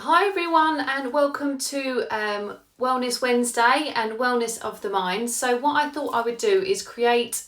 Hi everyone, and welcome to Wellness Wednesday and Wellness of the Mind. So what I thought I would do is create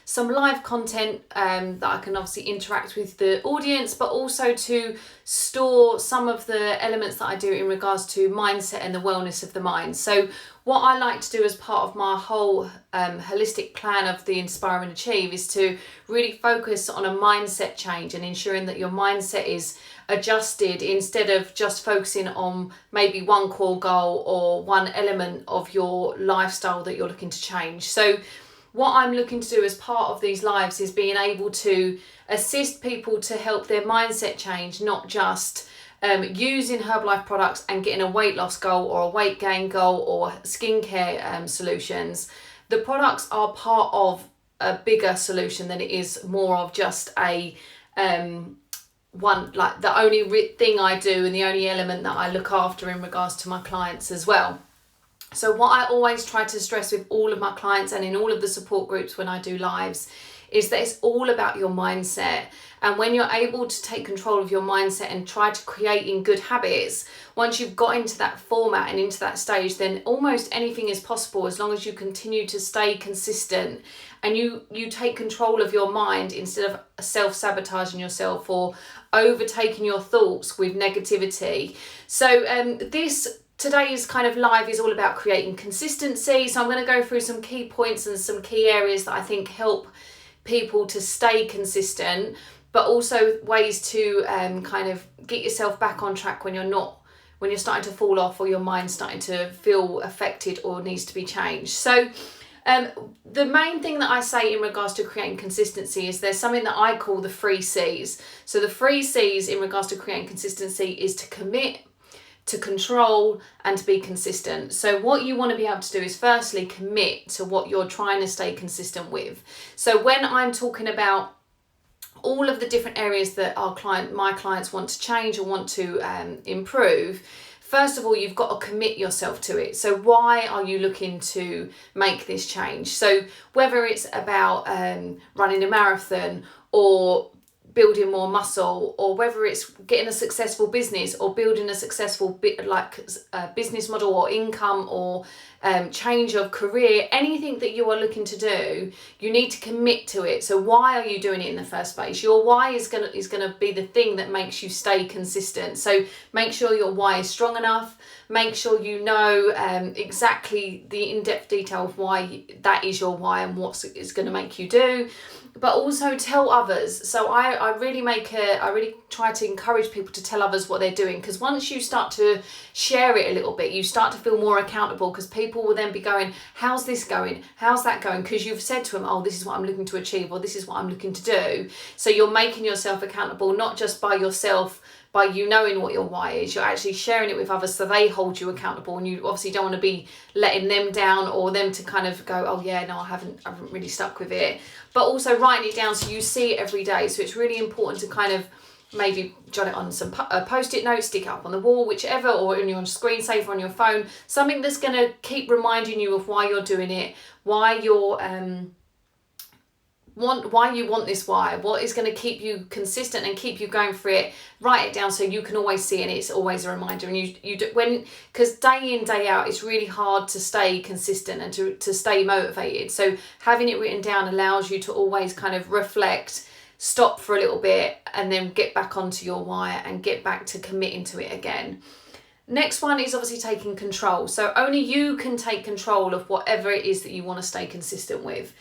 some live content that I can obviously interact with the audience, but also to store some of the elements that I do in regards to mindset and the wellness of the mind. So what I like to do as part of my whole holistic plan of the Inspire and Achieve is to really focus on a mindset change and ensuring that your mindset is adjusted instead of just focusing on maybe one core goal or one element of your lifestyle that you're looking to change. So what I'm looking to do as part of these lives is being able to assist people to help their mindset change, not just using Herbalife products and getting a weight loss goal or a weight gain goal or skincare solutions. The products are part of a bigger solution than it is more of just a one, like the only thing I do and the only element that I look after in regards to my clients as well. So what I always try to stress with all of my clients and in all of the support groups when I do lives is that it's all about your mindset. And when you're able to take control of your mindset and try to create in good habits, once you've got into that format and into that stage, then almost anything is possible as long as you continue to stay consistent and you take control of your mind instead of self-sabotaging yourself or overtaking your thoughts with negativity. So today's kind of live is all about creating consistency. So I'm going to go through some key points and some key areas that I think help people to stay consistent, but also ways to kind of get yourself back on track when you're starting to fall off or your mind's starting to feel affected or needs to be changed. So the main thing that I say in regards to creating consistency is there's something that I call the 3 C's. So the 3 C's in regards to creating consistency is to commit, to control, and to be consistent. So what you want to be able to do is firstly commit to what you're trying to stay consistent with. So when I'm talking about all of the different areas that my clients want to change or want to improve, first of all, you've got to commit yourself to it. So why are you looking to make this change? So whether it's about running a marathon or building more muscle, or whether it's getting a successful business or building a successful business model or income or change of career, anything that you are looking to do, you need to commit to it. So why are you doing it in the first place? Your why is gonna be the thing that makes you stay consistent. So make sure your why is strong enough. Make sure you know exactly the in-depth detail of why that is your why and what it's going to make you do. But also tell others. So I really try to encourage people to tell others what they're doing, because once you start to share it a little bit, you start to feel more accountable, because people will then be going, how's this going? How's that going? Because you've said to them, oh, this is what I'm looking to achieve, or this is what I'm looking to do. So you're making yourself accountable, not just by yourself, by you knowing what your why is, you're actually sharing it with others so they hold you accountable, and you obviously don't want to be letting them down or them to kind of go, oh yeah, no, I haven't really stuck with it. But also writing it down so you see it every day. So it's really important to kind of maybe jot it on some post-it notes, stick it up on the wall, whichever, or in your screensaver on your phone, something that's going to keep reminding you of why you're doing it, why you're why you want this why, what is going to keep you consistent and keep you going for it. Write it down so you can always see it, and it's always a reminder. And because day in, day out, it's really hard to stay consistent and to stay motivated. So having it written down allows you to always kind of reflect, stop for a little bit, and then get back onto your why and get back to committing to it again. Next one is obviously taking control. So only you can take control of whatever it is that you want to stay consistent with.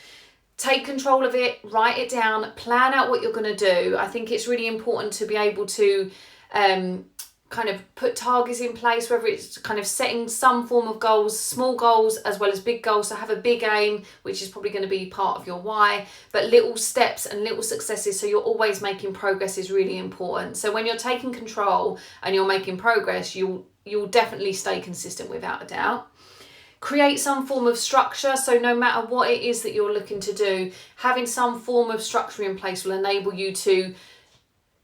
Take control of it, write it down, plan out what you're going to do. I think it's really important to be able to kind of put targets in place, whether it's kind of setting some form of goals, small goals as well as big goals. So have a big aim, which is probably going to be part of your why, but little steps and little successes, so you're always making progress, is really important. So when you're taking control and you're making progress, you'll definitely stay consistent without a doubt. Create some form of structure. So no matter what it is that you're looking to do, having some form of structure in place will enable you to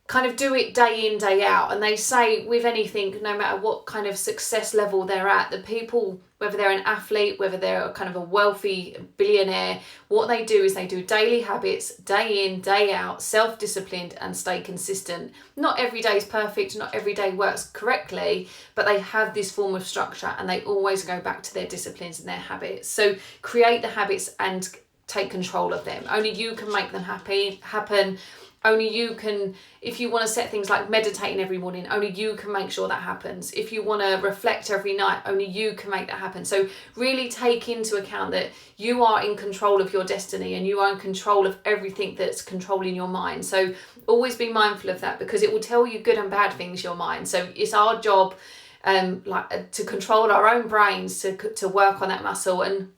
kind of do it day in, day out. And they say with anything, no matter what kind of success level they're at, the people, whether they're an athlete, whether they're kind of a wealthy billionaire, what they do is they do daily habits, day in, day out, self-disciplined, and stay consistent. Not every day is perfect, not every day works correctly, but they have this form of structure and they always go back to their disciplines and their habits. So create the habits and take control of them. Only you can make them happen. Only you can, if you want to set things like meditating every morning, only you can make sure that happens. If you want to reflect every night, only you can make that happen. So really take into account that you are in control of your destiny and you are in control of everything that's controlling your mind. So always be mindful of that, because it will tell you good and bad things, your mind. So it's our job to control our own brains, to work on that muscle. And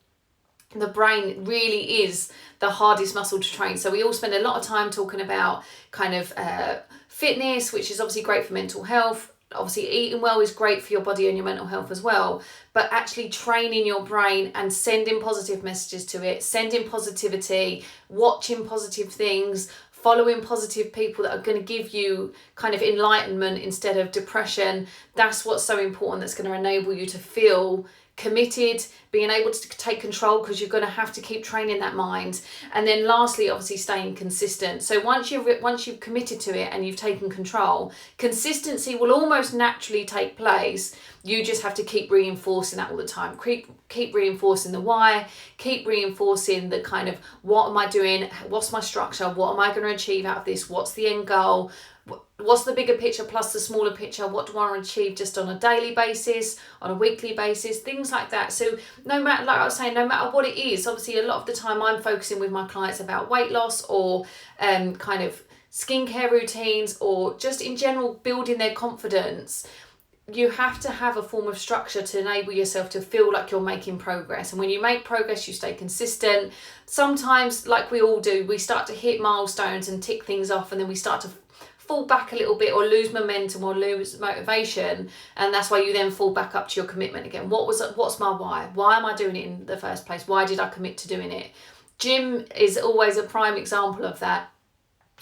the brain really is the hardest muscle to train. So we all spend a lot of time talking about kind of fitness, which is obviously great for mental health. Obviously eating well is great for your body and your mental health as well, but actually training your brain and sending positive messages to it, sending positivity, watching positive things, following positive people that are going to give you kind of enlightenment instead of depression. That's what's so important. That's going to enable you to feel committed, being able to take control, because you're going to have to keep training that mind. And then lastly, obviously staying consistent. So once you've committed to it and you've taken control, consistency will almost naturally take place. You just have to keep reinforcing that all the time. Keep reinforcing the why, keep reinforcing the kind of, what am I doing? What's my structure? What am I going to achieve out of this? What's the end goal? What's the bigger picture plus the smaller picture? What do I want to achieve just on a daily basis, on a weekly basis, things like that. So no matter, like I was saying, no matter what it is, obviously a lot of the time I'm focusing with my clients about weight loss or kind of skincare routines, or just in general building their confidence. You have to have a form of structure to enable yourself to feel like you're making progress. And when you make progress, you stay consistent. Sometimes, like we all do, we start to hit milestones and tick things off, and then we start to fall back a little bit or lose momentum or lose motivation, and that's why you then fall back up to your commitment again. What's my why am I doing it in the first place? Why did I commit to doing it? Gym is always a prime example of that.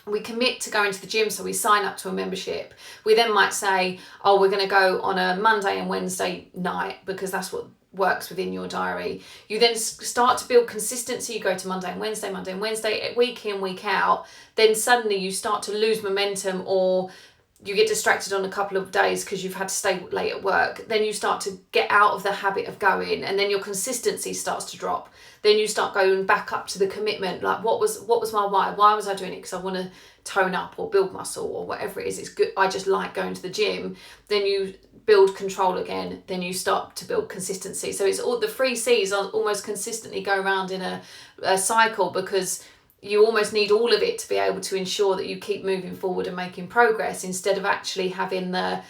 We commit to going to the gym, so we sign up to a membership. We then might say, oh, we're going to go on a Monday and Wednesday night, because that's what works within your diary. You then start to build consistency. You go to Monday and Wednesday, week in, week out. Then suddenly you start to lose momentum, or you get distracted on a couple of days because you've had to stay late at work. Then you start to get out of the habit of going, and then your consistency starts to drop. Then you start going back up to the commitment. Like, what was my why? Why was I doing it? Because I want to tone up or build muscle or whatever it is. It's good. I just like going to the gym. Then you build control again. Then you start to build consistency. So it's all the 3 C's almost consistently go around in a cycle, because you almost need all of it to be able to ensure that you keep moving forward and making progress, instead of actually having the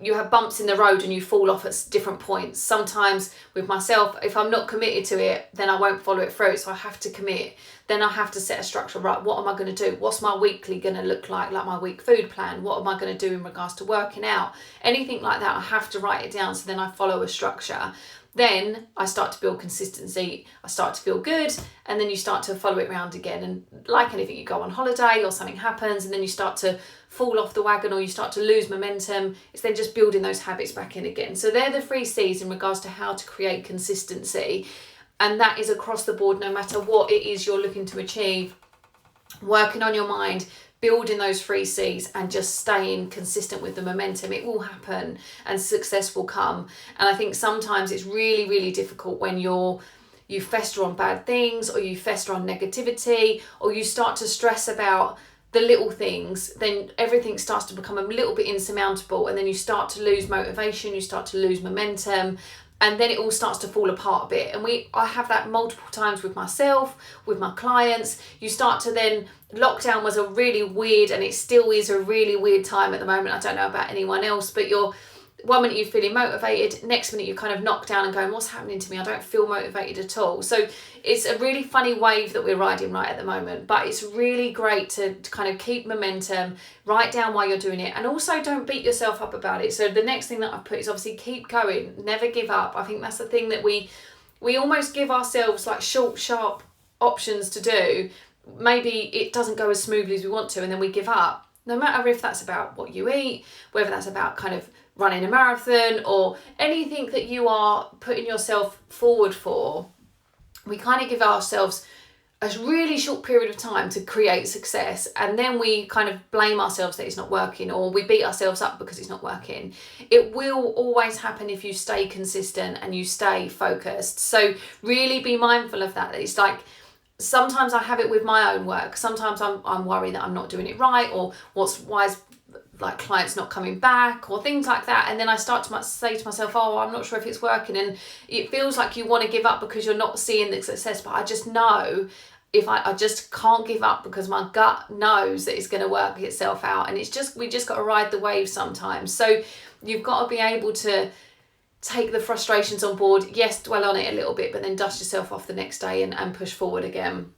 you have bumps in the road and you fall off at different points. Sometimes with myself, if I'm not committed to it, then I won't follow it through. So I have to commit. Then I have to set a structure. Right, what am I going to do? What's my weekly going to look like my week food plan? What am I going to do in regards to working out? Anything like that, I have to write it down, so then I follow a structure. Then I start to build consistency, I start to feel good, and then you start to follow it around again. And like anything, you go on holiday or something happens, and then you start to fall off the wagon or you start to lose momentum. It's then just building those habits back in again. So they're the 3 C's in regards to how to create consistency. And that is across the board, no matter what it is you're looking to achieve. Working on your mind, building those 3 C's, and just staying consistent with the momentum. It will happen and success will come. And I think sometimes it's really, really difficult when you fester on bad things, or you fester on negativity, or you start to stress about the little things. Then everything starts to become a little bit insurmountable, and then you start to lose motivation, you start to lose momentum, and then it all starts to fall apart a bit. And I have that multiple times with myself, with my clients. You start to then, lockdown was a really weird, and it still is a really weird time at the moment. I don't know about anyone else, but one minute you're feeling motivated, next minute you're kind of knocked down and going, what's happening to me? I don't feel motivated at all. So it's a really funny wave that we're riding right at the moment, but it's really great to kind of keep momentum, write down why you're doing it, and also don't beat yourself up about it. So the next thing that I've put is obviously keep going, never give up. I think that's the thing that we almost give ourselves like short, sharp options to do. Maybe it doesn't go as smoothly as we want to, and then we give up. No matter if that's about what you eat, whether that's about kind of running a marathon or anything that you are putting yourself forward for, we kind of give ourselves a really short period of time to create success, and then we kind of blame ourselves that it's not working, or we beat ourselves up because it's not working. It will always happen if you stay consistent and you stay focused. So really be mindful of that. It's like, sometimes I have it with my own work. Sometimes I'm worried that I'm not doing it right, or why is like clients not coming back, or things like that. And then I start to say to myself, oh, I'm not sure if it's working. And it feels like you want to give up because you're not seeing the success. But I just know, if I just can't give up, because my gut knows that it's going to work itself out. And we just got to ride the wave sometimes. So you've got to be able to take the frustrations on board. Yes, dwell on it a little bit, but then dust yourself off the next day and push forward again.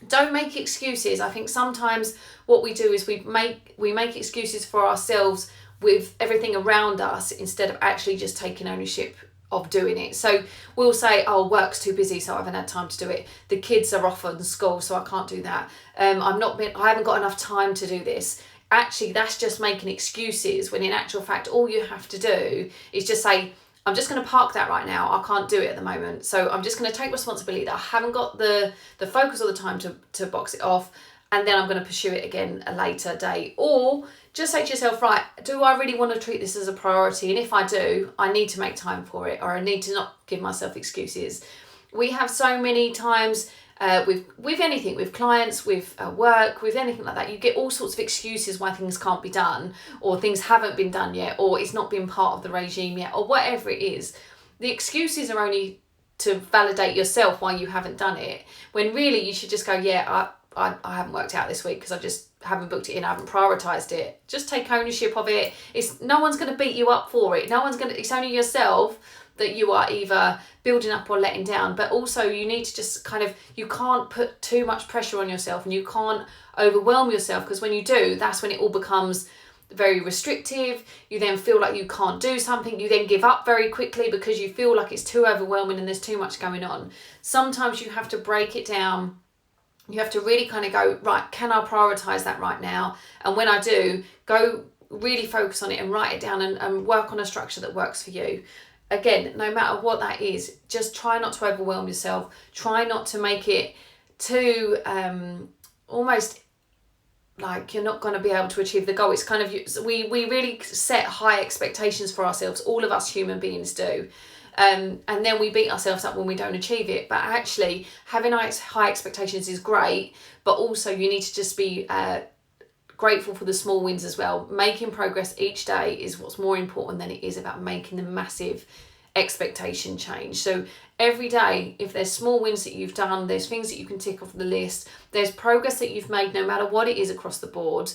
Don't make excuses. I think sometimes what we do is we make excuses for ourselves with everything around us, instead of actually just taking ownership of doing it. So we'll say, oh, work's too busy, so I haven't had time to do it. The kids are off on school, so I can't do that. I haven't got enough time to do this. Actually, that's just making excuses, when in actual fact, all you have to do is just say, I'm just going to park that right now. I can't do it at the moment. So I'm just going to take responsibility that I haven't got the focus or the time to box it off. And then I'm going to pursue it again a later date. Or just say to yourself, right, do I really want to treat this as a priority? And if I do, I need to make time for it, or I need to not give myself excuses. We have so many times with anything, with clients, with work, with anything like that, you get all sorts of excuses why things can't be done, or things haven't been done yet, or it's not been part of the regime yet, or whatever it is. The excuses are only to validate yourself why you haven't done it, when really you should just go, yeah, I haven't worked out this week because I just haven't booked it in, I haven't prioritised it. Just take ownership of it. No one's going to beat you up for it. It's only yourself that you are either building up or letting down. But also you need to just you can't put too much pressure on yourself, and you can't overwhelm yourself, because when you do, that's when it all becomes very restrictive. You then feel like you can't do something. You then give up very quickly because you feel like it's too overwhelming and there's too much going on. Sometimes you have to break it down. You have to really go, right, can I prioritise that right now? And when I do, go really focus on it and write it down and work on a structure that works for you. Again, no matter what that is, just try not to overwhelm yourself. Try not to make it too almost like you're not going to be able to achieve the goal. It's we really set high expectations for ourselves. All of us human beings do. And then we beat ourselves up when we don't achieve it. But actually, having high expectations is great, but also you need to just be grateful for the small wins as well. Making progress each day is what's more important than it is about making the massive expectation change. So every day, if there's small wins that you've done, there's things that you can tick off the list, there's progress that you've made no matter what it is across the board,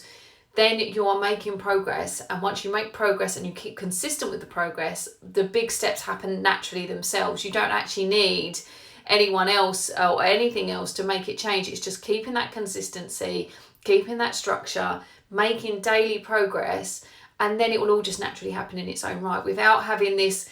then you are making progress. And once you make progress and you keep consistent with the progress, the big steps happen naturally themselves. You don't actually need anyone else or anything else to make it change. It's just keeping that consistency, keeping that structure, making daily progress, and then it will all just naturally happen in its own right, without having this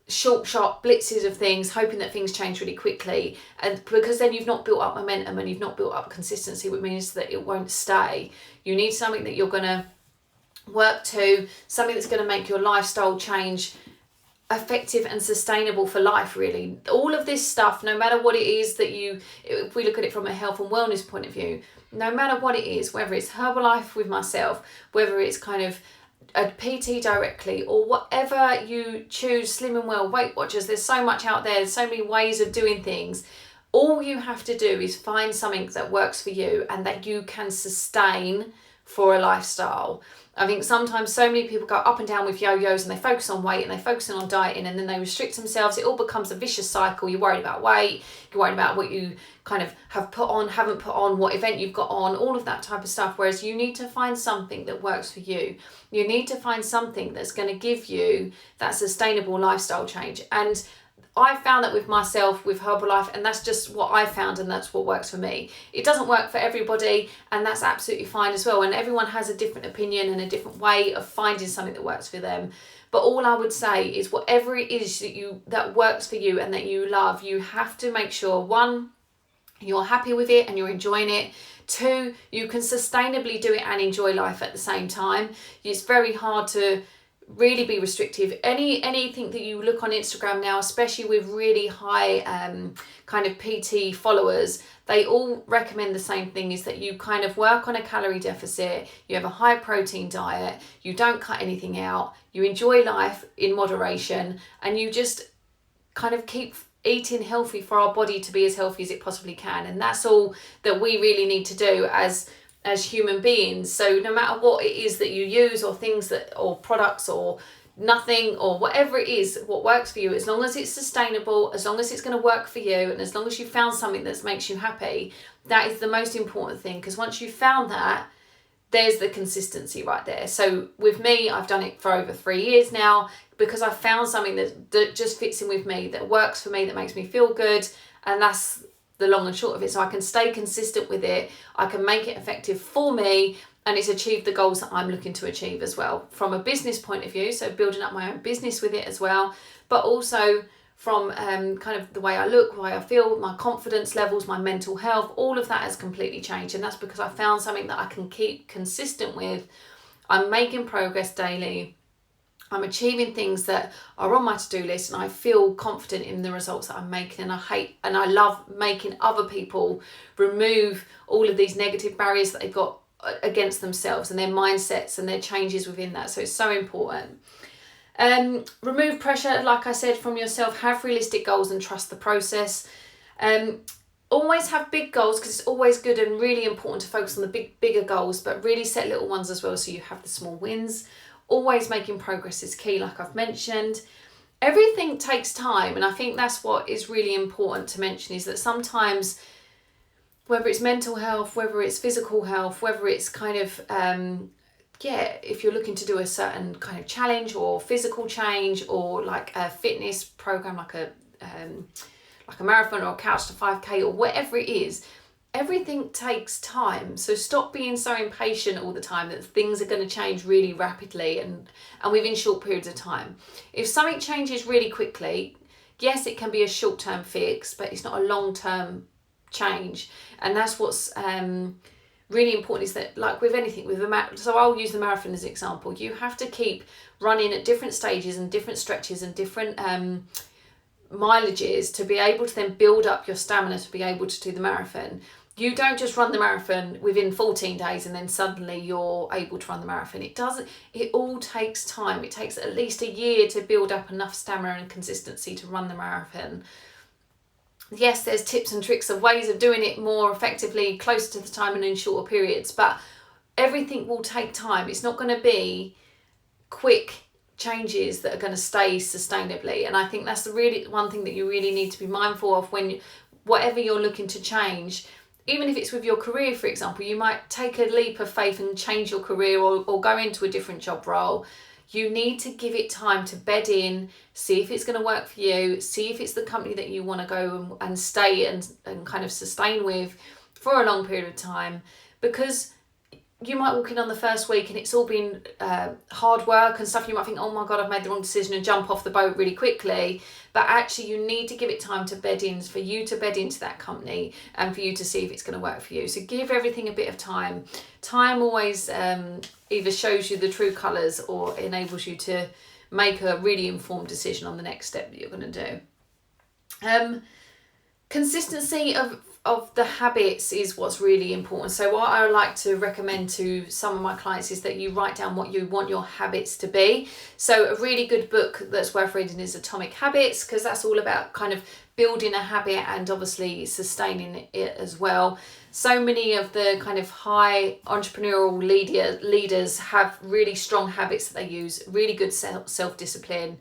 short blitzes of things, hoping that things change really quickly. And because then you've not built up momentum and you've not built up consistency, which means that it won't stay. You need something that you're going to work to, something that's going to make your lifestyle change effective and sustainable for life, really. All of this stuff, no matter what it is that if we look at it from a health and wellness point of view, no matter what it is, whether it's Herbalife with myself, whether it's a PT directly, or whatever you choose, Slim and Well, Weight Watchers, there's so much out there, there's so many ways of doing things. All you have to do is find something that works for you and that you can sustain for a lifestyle. I think sometimes so many people go up and down with yo-yos, and they focus on weight and they focus on dieting, and then they restrict themselves. It all becomes a vicious cycle. You're worried about weight, you're worried about what you have put on, haven't put on, what event you've got on, all of that type of stuff. Whereas you need to find something that works for you. You need to find something that's going to give you that sustainable lifestyle change. And I found that with myself, with Herbalife, and that's just what I found, and that's what works for me. It doesn't work for everybody, and that's absolutely fine as well. And everyone has a different opinion and a different way of finding something that works for them. But all I would say is, whatever it is that works for you and that you love, you have to make sure, one, you're happy with it and you're enjoying it. 2, you can sustainably do it and enjoy life at the same time. It's very hard to really be restrictive. Anything that you look on Instagram now, especially with really high kind of PT followers, they all recommend the same thing, is that you kind of work on a calorie deficit, you have a high protein diet, you don't cut anything out, you enjoy life in moderation, and you just kind of keep eating healthy for our body to be as healthy as it possibly can. And that's all that we really need to do as human beings. So no matter what it is that you use, or things that, or products, or nothing, or whatever it is, what works for you, as long as it's sustainable, as long as it's going to work for you, and as long as you found something that makes you happy, that is the most important thing. Because once you've found that, there's the consistency right there. So with me, I've done it for over 3 years now, because I've found something that just fits in with me, that works for me, that makes me feel good. And that's the long and short of it. So I can stay consistent with it, I can make it effective for me, and it's achieved the goals that I'm looking to achieve as well, from a business point of view, so building up my own business with it as well, but also from kind of the way I look, the way I feel, my confidence levels, my mental health, all of that has completely changed. And that's because I found something that I can keep consistent with. I'm making progress daily, I'm achieving things that are on my to-do list, and I feel confident in the results that I'm making. And I love making other people remove all of these negative barriers that they've got against themselves, and their mindsets and their changes within that. So it's so important. Remove pressure, like I said, from yourself. Have realistic goals and trust the process. Always have big goals, because it's always good and really important to focus on the bigger goals, but really set little ones as well, so you have the small wins. Always making progress is key, like I've mentioned. Everything takes time, and I think that's what is really important to mention, is that sometimes, whether it's mental health, whether it's physical health, whether it's kind of if you're looking to do a certain kind of challenge or physical change, or like a fitness program, like a marathon or a couch to 5K or whatever it is, everything takes time. So stop being so impatient all the time that things are going to change really rapidly and within short periods of time. If something changes really quickly, yes, it can be a short-term fix, but it's not a long-term change. And that's what's really important, is that, like with anything, so I'll use the marathon as an example. You have to keep running at different stages and different stretches and different mileages to be able to then build up your stamina to be able to do the marathon. You don't just run the marathon within 14 days and then suddenly you're able to run the marathon. It all takes time. It takes at least a year to build up enough stamina and consistency to run the marathon. Yes, there's tips and tricks of ways of doing it more effectively, closer to the time and in shorter periods, but everything will take time. It's not going to be quick changes that are going to stay sustainably. And I think that's the really one thing that you really need to be mindful of when whatever you're looking to change. Even if it's with your career, for example, you might take a leap of faith and change your career, or go into a different job role. You need to give it time to bed in, see if it's going to work for you, see if it's the company that you want to go and stay and kind of sustain with for a long period of time. Because you might walk in on the first week and it's all been hard work and stuff. You might think, oh my God, I've made the wrong decision, and jump off the boat really quickly. But actually you need to give it time to bed in, for you to bed into that company and for you to see if it's going to work for you. So give everything a bit of time. Time always either shows you the true colours or enables you to make a really informed decision on the next step that you're going to do. Consistency of the habits is what's really important. So what I like to recommend to some of my clients is that you write down what you want your habits to be. So a really good book that's worth reading is Atomic Habits, because that's all about kind of building a habit and obviously sustaining it as well. So many of the kind of high entrepreneurial leaders have really strong habits that they use, really good self-discipline.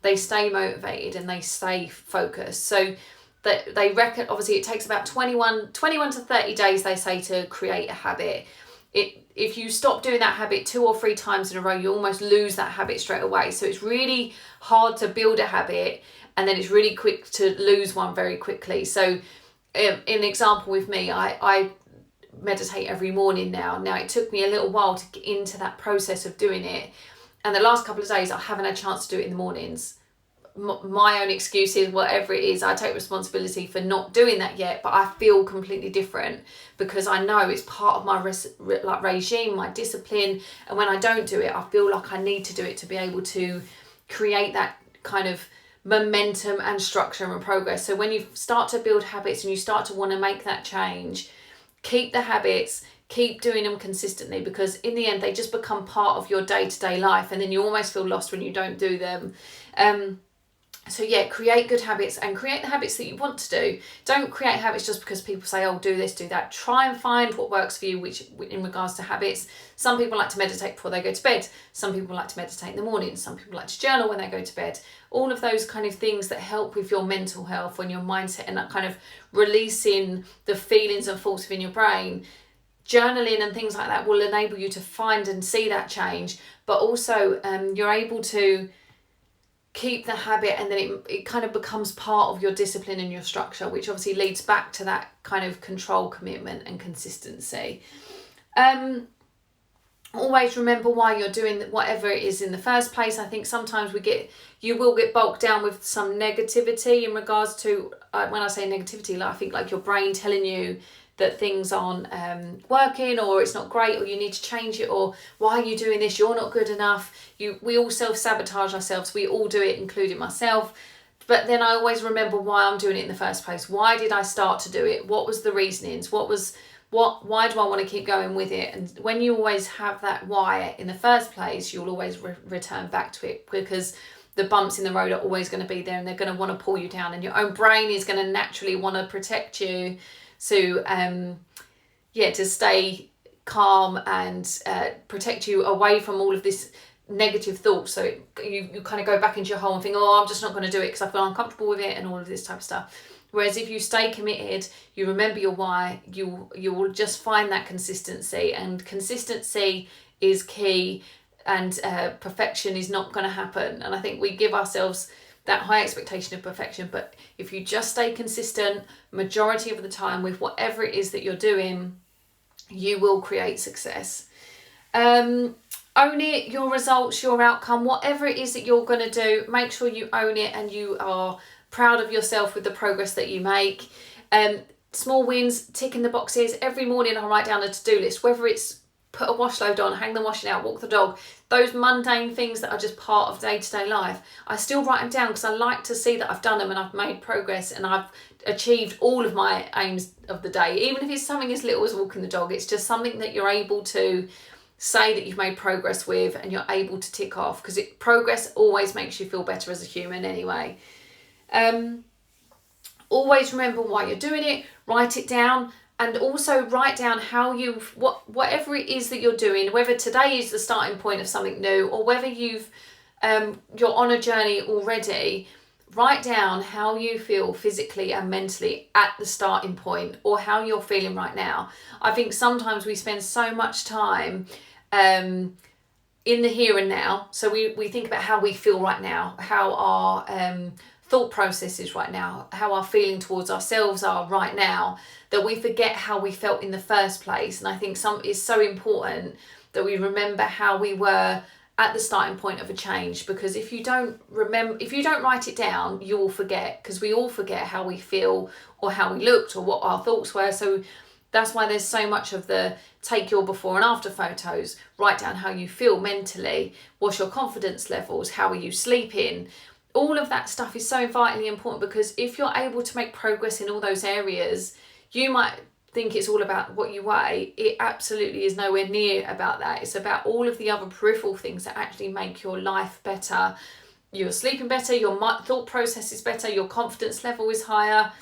They stay motivated and they stay focused. So that they reckon, obviously it takes about 21 to 30 days, they say, to create a habit. If you stop doing that habit 2 or 3 times in a row, you almost lose that habit straight away. So it's really hard to build a habit, and then it's really quick to lose one very quickly. So in an example with me, I meditate every morning now. Now it took me a little while to get into that process of doing it, and the last couple of days I haven't had a chance to do it in the mornings. my own excuses, whatever it is, I take responsibility for not doing that yet, but I feel completely different because I know it's part of my regime, my discipline, and when I don't do it, I feel like I need to do it to be able to create that kind of momentum and structure and progress. So when you start to build habits and you start to want to make that change, keep the habits, keep doing them consistently, because in the end they just become part of your day-to-day life, and then you almost feel lost when you don't do them. So yeah, create good habits and create the habits that you want to do. Don't create habits just because people say, oh, do this, do that. Try and find what works for you, which in regards to habits. Some people like to meditate before they go to bed. Some people like to meditate in the morning. Some people like to journal when they go to bed. All of those kind of things that help with your mental health and your mindset and that kind of releasing the feelings and thoughts within your brain. Journaling and things like that will enable you to find and see that change, but also you're able to keep the habit, and then it kind of becomes part of your discipline and your structure, which obviously leads back to that kind of control, commitment and consistency. Always remember why you're doing whatever it is in the first place. I think sometimes you will get bogged down with some negativity in regards to, when I say negativity, like I think like your brain telling you that things aren't working, or it's not great, or you need to change it, or why are you doing this, you're not good enough. We all self-sabotage ourselves, we all do it, including myself. But then I always remember why I'm doing it in the first place. Why did I start to do it? What was the reasonings? Why do I want to keep going with it? And when you always have that why in the first place, you'll always return back to it, because the bumps in the road are always going to be there, and they're going to want to pull you down, and your own brain is going to naturally want to protect you. So to stay calm and protect you away from all of this negative thoughts. So you kind of go back into your hole and think, oh, I'm just not going to do it because I feel uncomfortable with it and all of this type of stuff. Whereas if you stay committed, you remember your why, you will just find that consistency, and consistency is key, and perfection is not going to happen. And I think we give ourselves that high expectation of perfection, but if you just stay consistent majority of the time with whatever it is that you're doing, you will create success. Own it, your results, your outcome, whatever it is that you're going to do, make sure you own it and you are proud of yourself with the progress that you make. Small wins, ticking the boxes. Every morning I write down a to-do list, whether it's put a wash load on, hang the washing out, walk the dog, those mundane things that are just part of day-to-day life. I still write them down because I like to see that I've done them and I've made progress and I've achieved all of my aims of the day. Even if it's something as little as walking the dog, it's just something that you're able to say that you've made progress with and you're able to tick off, because progress always makes you feel better as a human anyway. Always remember why you're doing it, write it down, and also write down how whatever it is that you're doing, whether today is the starting point of something new or whether you're on a journey already. Write down how you feel physically and mentally at the starting point, or how you're feeling right now. I think sometimes we spend so much time in the here and now. So we think about how we feel right now, how our thought processes right now, how our feeling towards ourselves are right now, that we forget how we felt in the first place. And I think it's so important that we remember how we were at the starting point of a change, because if you don't write it down, you will forget, because we all forget how we feel or how we looked or what our thoughts were. So that's why there's so much of the take your before and after photos, write down how you feel mentally, what's your confidence levels, how are you sleeping. All of that stuff is so vitally important, because if you're able to make progress in all those areas, you might think it's all about what you weigh. It absolutely is nowhere near about that. It's about all of the other peripheral things that actually make your life better. You're sleeping better, your thought process is better, your confidence level is higher.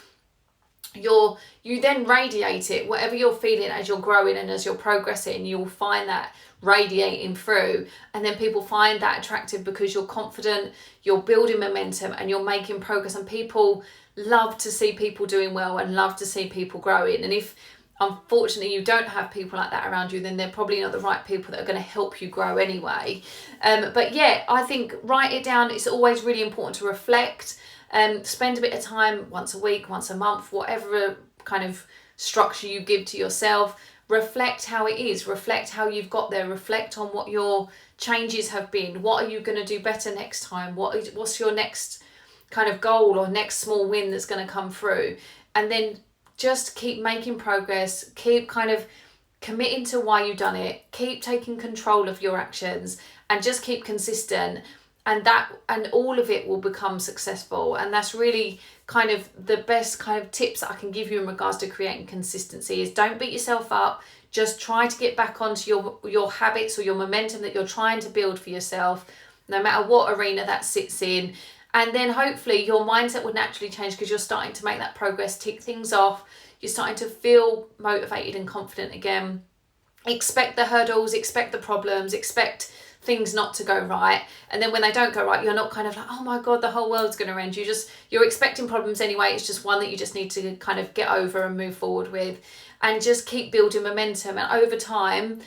You then radiate it. Whatever you're feeling as you're growing and as you're progressing, you'll find that radiating through, and then people find that attractive because you're confident, you're building momentum and you're making progress, and people love to see people doing well and love to see people growing. And if unfortunately you don't have people like that around you, then they're probably not the right people that are going to help you grow anyway. But yeah, I think write it down. It's always really important to reflect. Spend a bit of time once a week, once a month, whatever kind of structure you give to yourself. Reflect how it is, reflect how you've got there, reflect on what your changes have been. What are you going to do better next time? What's your next kind of goal or next small win that's going to come through. And then just keep making progress, keep kind of committing to why you've done it, keep taking control of your actions, and just keep consistent. And all of it will become successful. And that's really kind of the best kind of tips that I can give you in regards to creating consistency is don't beat yourself up. Just try to get back onto your habits or your momentum that you're trying to build for yourself, no matter what arena that sits in. And then hopefully your mindset will naturally change because you're starting to make that progress, tick things off. You're starting to feel motivated and confident again. Expect the hurdles, expect the problems, expect things not to go right. And then when they don't go right, you're not kind of like, oh my God, the whole world's going to end. You're expecting problems anyway. It's just one that you just need to kind of get over and move forward with, and just keep building momentum. And over time,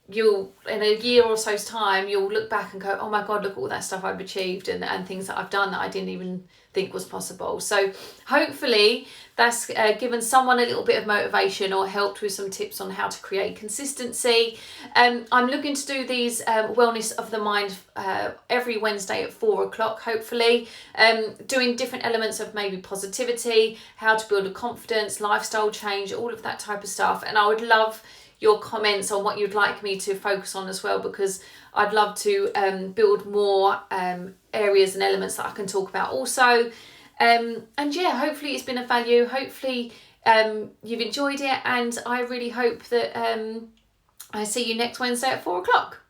in a year or so's time, you'll look back and go, oh my God, look at all that stuff I've achieved and things that I've done that I didn't even think was possible. So hopefully that's given someone a little bit of motivation or helped with some tips on how to create consistency. I'm looking to do these Wellness of the Mind every Wednesday at 4 o'clock, hopefully, doing different elements of maybe positivity, how to build a confidence, lifestyle change, all of that type of stuff. And I would love your comments on what you'd like me to focus on as well, because I'd love to build more areas and elements that I can talk about also. And yeah, hopefully it's been of value. Hopefully you've enjoyed it, and I really hope that I see you next Wednesday at 4 o'clock.